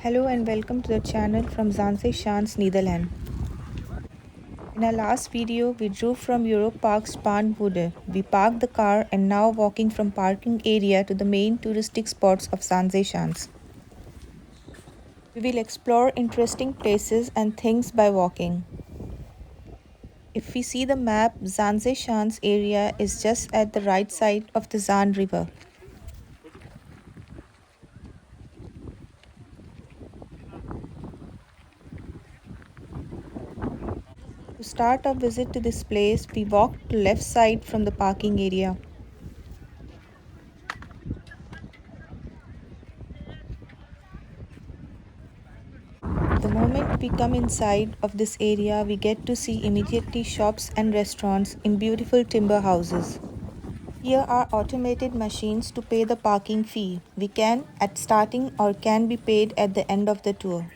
Hello and welcome to the channel from Zaanse Schans, Netherlands. In our last video, we drove from Europe Park's Spaanwoede. We parked the car and now walking from parking area to the main touristic spots of Zaanse Schans. We will explore interesting places and things by walking. If we see the map, Zaanse Schans area is just at the right side of the Zaan river. To start our visit to this place, we walked to left side from the parking area. The moment we come inside of this area, we get to see immediately shops and restaurants in beautiful timber houses. Here are automated machines to pay the parking fee. We can at starting or can be paid at the end of the tour.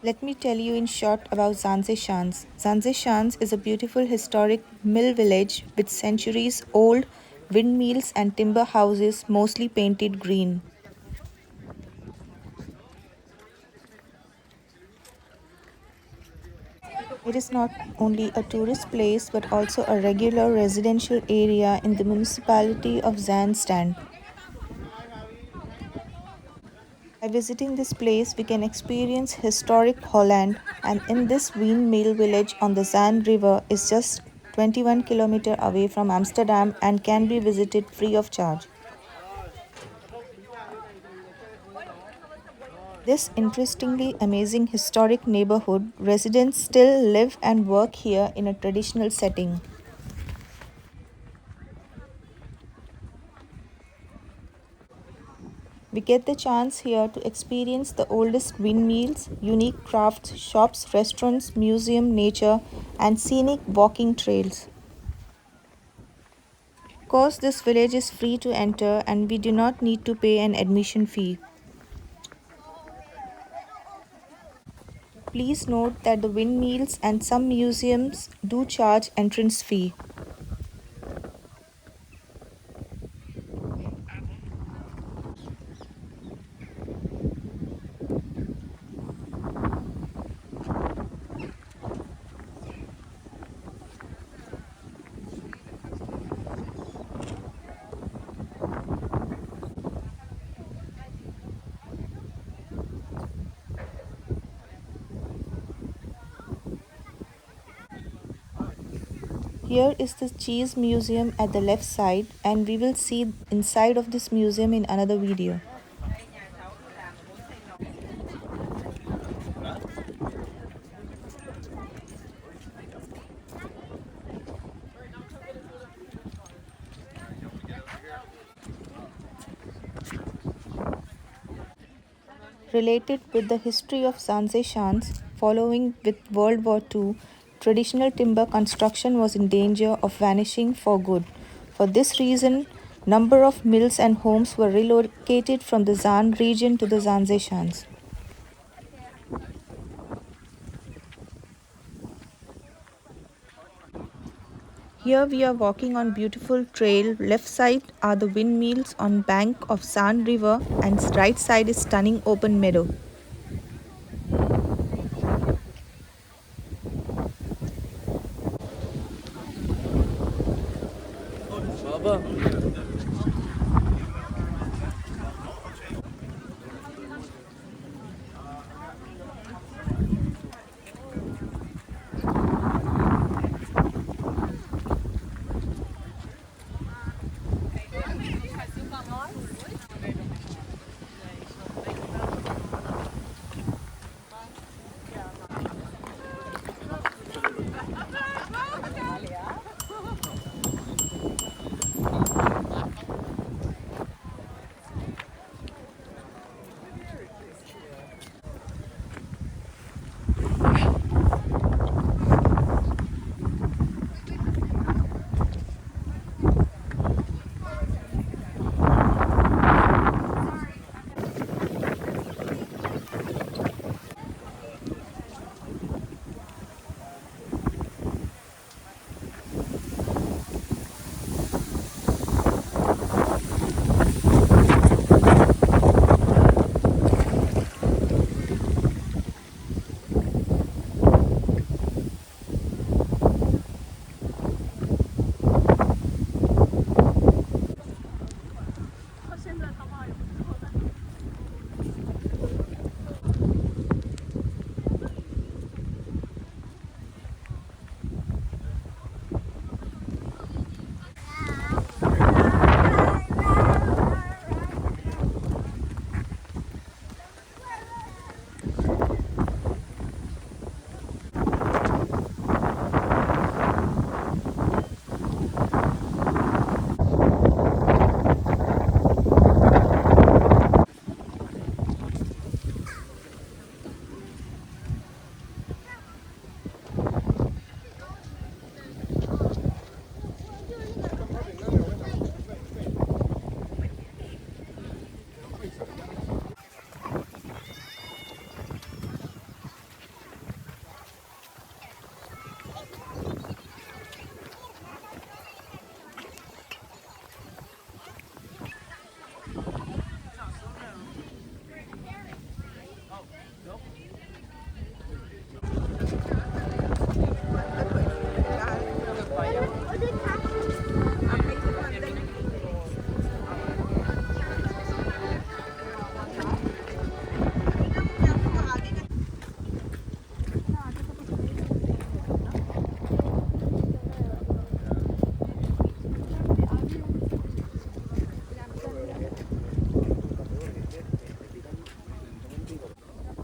Let me tell you in short about Zaanse Schans. Zaanse Schans is a beautiful historic mill village with centuries old windmills and timber houses mostly painted green. It is not only a tourist place but also a regular residential area in the municipality of Zaanstad. By visiting this place, we can experience historic Holland, and in this windmill village on the Zaan river is just 21 km away from Amsterdam and can be visited free of charge. This interestingly amazing historic neighborhood, residents still live and work here in a traditional setting. We get the chance here to experience the oldest windmills, unique crafts, shops, restaurants, museum, nature, and scenic walking trails. Of course, this village is free to enter and we do not need to pay an admission fee. Please note that the windmills and some museums do charge entrance fee. Here is the cheese museum at the left side and we will see inside of this museum in another video. Related with the history of Zaanse Schans, following with World War II, traditional timber construction was in danger of vanishing for good. For this reason, number of mills and homes were relocated from the Zaan region to the Zaanse Schans. Here we are walking on beautiful trail. Left side are the windmills on bank of Zaan river and right side is stunning open meadow.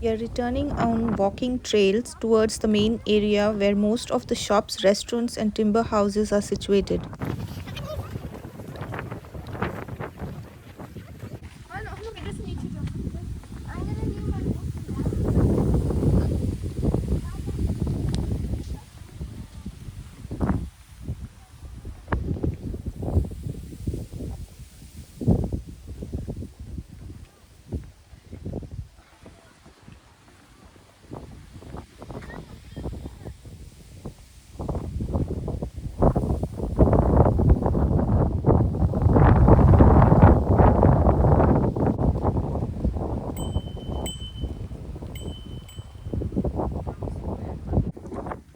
We are returning on walking trails towards the main area where most of the shops, restaurants, and timber houses are situated.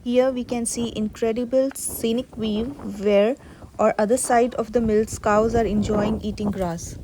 Here we can see incredible scenic view where on other side of the mills cows are enjoying eating grass.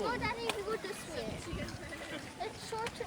Oh, Daddy, we go this way. It's shorter.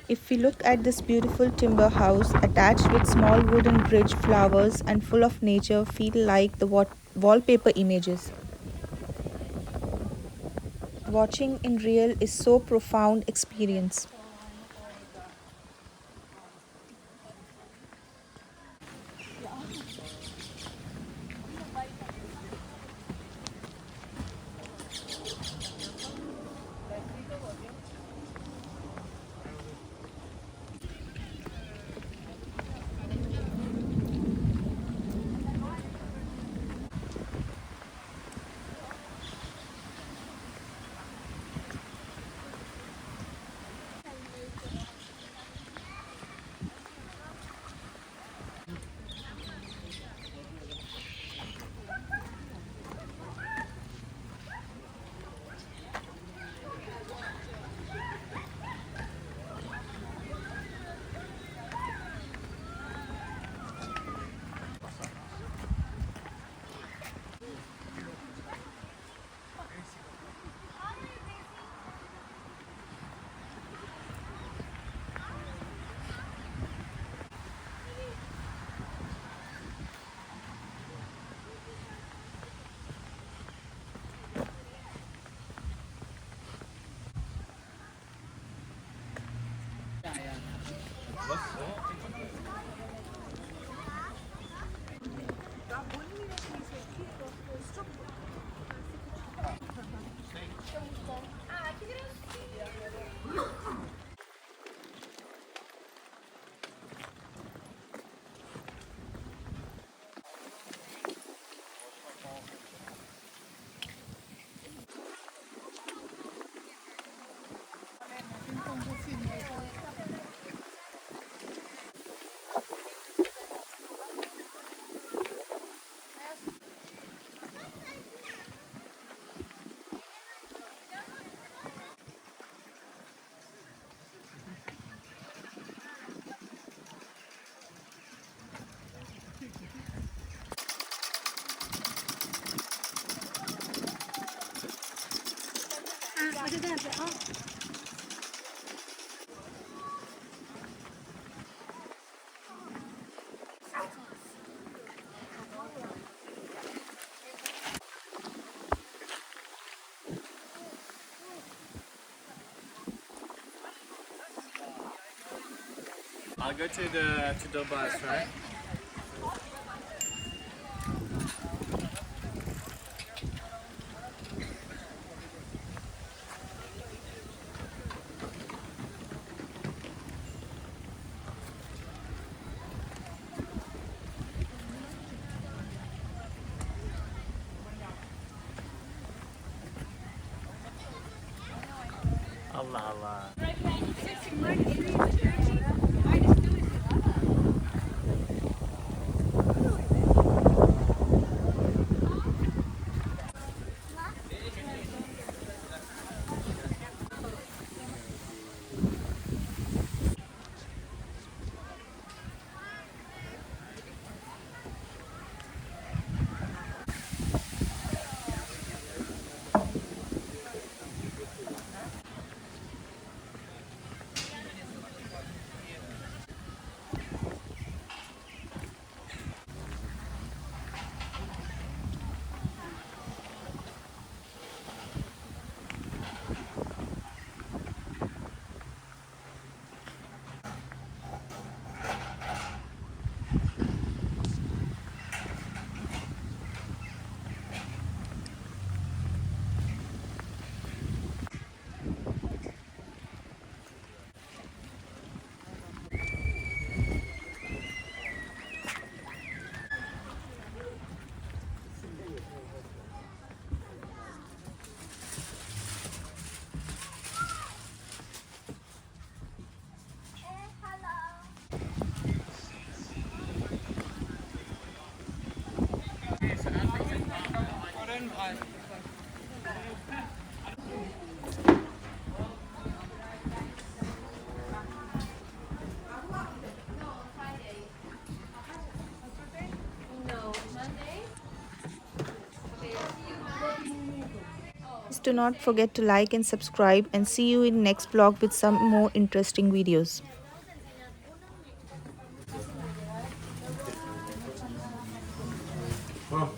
If we look at this beautiful timber house attached with small wooden bridge, flowers and full of nature feel like the wallpaper images. Watching in real is so profound experience. I'll go to the bus, right? Allah Allah. Please do not forget to like and subscribe, and see you in next vlog with some more interesting videos. Well,